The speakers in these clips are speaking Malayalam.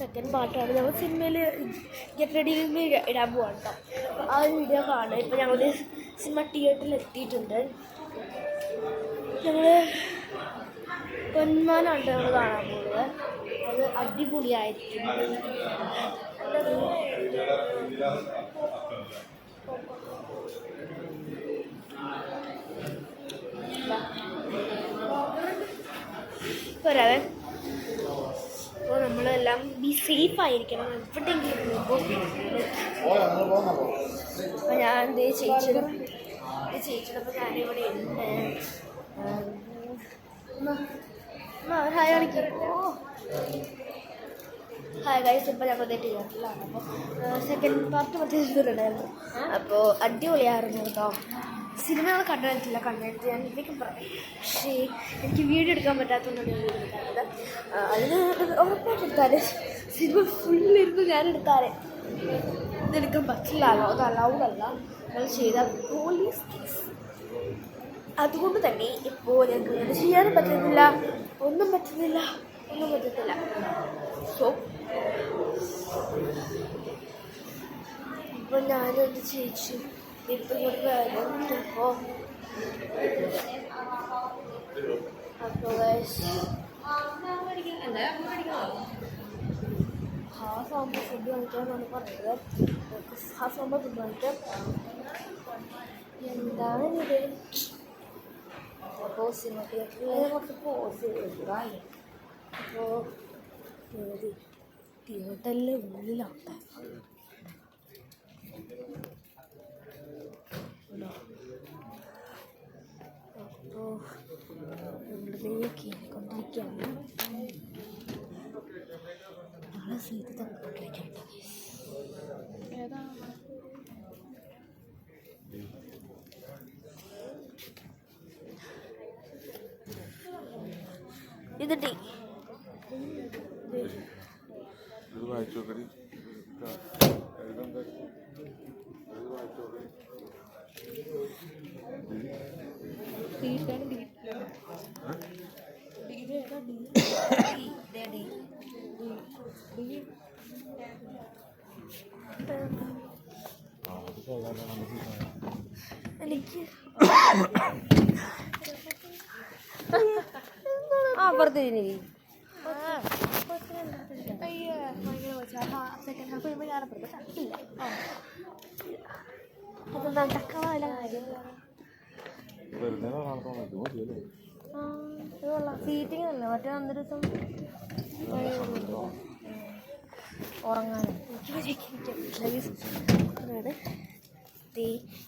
സെക്കൻഡ് പാർട്ടാണ്. ഞങ്ങൾ സിനിമയിൽ ഗെറ്റ് റെഡി വിത്ത് മീ ഇടാൻ പോവാണ് കേട്ടോ. അപ്പോൾ ആ ഒരു വീഡിയോ കാണുക. ഇപ്പോൾ ഞങ്ങൾ സിനിമ തിയേറ്ററിൽ എത്തിയിട്ടുണ്ട്. ഞങ്ങൾ പൊന്മാനാണ് ഞങ്ങൾ കാണാൻ പോകുന്നത്. അത് അടിപൊളിയായിരിക്കും. പോരാവേ. അപ്പോൾ നമ്മളെല്ലാം സേഫ് ആയിരിക്കണം എവിടെയെങ്കിലും പോകുമ്പോൾ. അപ്പോൾ ഞാൻ എന്തേ ചേച്ചിടപ്പോൾ ഞാനിവിടെ ഉണ്ട്. ഹായ് കാണിക്കും. Hi guys. ഇപ്പോൾ ഞങ്ങൾ തിയേറ്ററിലാണ്. അപ്പോൾ സെക്കൻഡ് പാർട്ട് മറ്റേ ഇതിലുണ്ടായിരുന്നു. അപ്പോൾ അടിപൊളിയായിരുന്നു കേട്ടോ. സിനിമ ഞങ്ങൾ കണ്ടിട്ടില്ല. കണ്ടിട്ട് ഞാൻ എന്തൊക്കെ പറയാം. പക്ഷേ എനിക്ക് വീഡിയോ എടുക്കാൻ പറ്റാത്തതുകൊണ്ടാണ് ഞാൻ വീഡിയോ എടുക്കാത്തത്. അതിന് ഉറപ്പായിട്ട് എടുത്താൽ സിനിമ ഫുള്ളിരുന്ന് ഞാൻ എടുത്താൽ ഇതെടുക്കാൻ പറ്റില്ലല്ലോ. അത് അലൗഡല്ല. അത് ചെയ്താൽ പോലീസ് കേസ്. അതുകൊണ്ട് തന്നെ ഇപ്പോൾ ഞങ്ങൾക്ക് ഇത് ചെയ്യാനും പറ്റുന്നില്ല. ഒന്നും പറ്റത്തില്ല. സോ ഇപ്പോൾ ഞാനെന്ത് ചേച്ചി എടുത്തു കൊണ്ട് വരുമ്പോൾ ഹാഫ് ആകുമ്പോൾ ഫുഡ് കഴിക്കാമെന്നാണ് പറഞ്ഞത്. ഹാഫ് ആകുമ്പോൾ ഫുഡ് കഴിക്കാം. എന്താണ് ഇത്? അപ്പോൾ സിനിമ തിയേറ്ററിൽ കുറച്ച് പോസ് ചെയ്താൽ അപ്പോൾ തിയേറ്ററിലെ ഉള്ളിലാട്ടെ. അപ്പോൾ ഉള്ളിലേക്ക് കൊണ്ടിരിക്കുകയാണ്. നമ്മളെ സീറ്റ് തപ്പിക്കൊണ്ടിരിക്കുകയാണ്. ഇത് ടീ എനിക്ക് അപ്പുറത്തേക്ക് സെക്കൻഡ് ഹാഫ് കഴിയുമ്പോൾ ഞാനപ്പുറത്ത് തട്ടില്ല. അത് നടക്കാനുള്ള കാര്യം. സീറ്റിംഗ് അല്ല മറ്റേ അന്നൊരു ദിവസം ഉറങ്ങാനും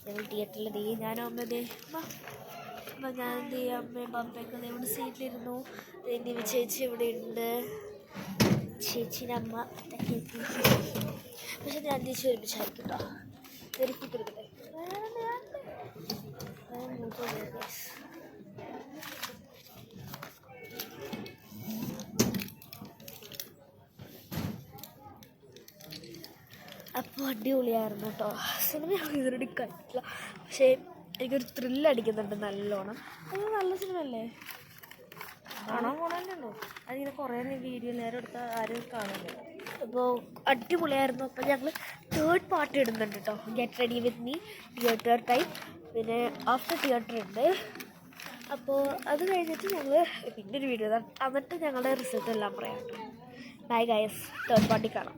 ഞങ്ങൾ തിയേറ്ററിൽ ഞാനും അമ്മ അപ്പം ഞാൻ എന്ത് ചെയ്യും, അമ്മയും പപ്പയൊക്കെ ഇവിടെ സീറ്റിലിരുന്നു. എൻ്റെ ചേച്ചി ഇവിടെ ഉണ്ട്. ചേച്ചീൻ്റെ അമ്മ പക്ഷെ ഞാൻ ചേച്ചി ഒരുമിച്ചായിരിക്കും കേട്ടോ. തിരക്കിട്ടെടുക്കട്ടെ. അപ്പോൾ അടിപൊളിയായിരുന്നു കേട്ടോ. സിനിമ ഇതിനോട് കണ്ടില്ല. പക്ഷേ എനിക്കൊരു ത്രില്ലടിക്കുന്നുണ്ട് നല്ലോണം. അത് നല്ല സിനിമ അല്ലേ? കാണാൻ പോകണമല്ലോ. അതിങ്ങനെ കുറേ വീഡിയോ നേരം എടുത്താൽ ആരും കാണുന്നില്ല. അപ്പോൾ അടിപൊളിയായിരുന്നു. അപ്പോൾ ഞങ്ങൾ തേർഡ് പാർട്ട് ഇടുന്നുണ്ട് കേട്ടോ. Get ready with me theatre time. പിന്നെ ആഫ്റ്റർ തിയേറ്റർ ഉണ്ട്. അപ്പോൾ അത് കഴിഞ്ഞിട്ട് ഞങ്ങൾ പിന്നെ ഒരു വീഡിയോ എന്നിട്ട് ഞങ്ങളുടെ റിസൾട്ട് എല്ലാം പറയാം. Bye guys. തേർഡ് പാർട്ടി കാണാം.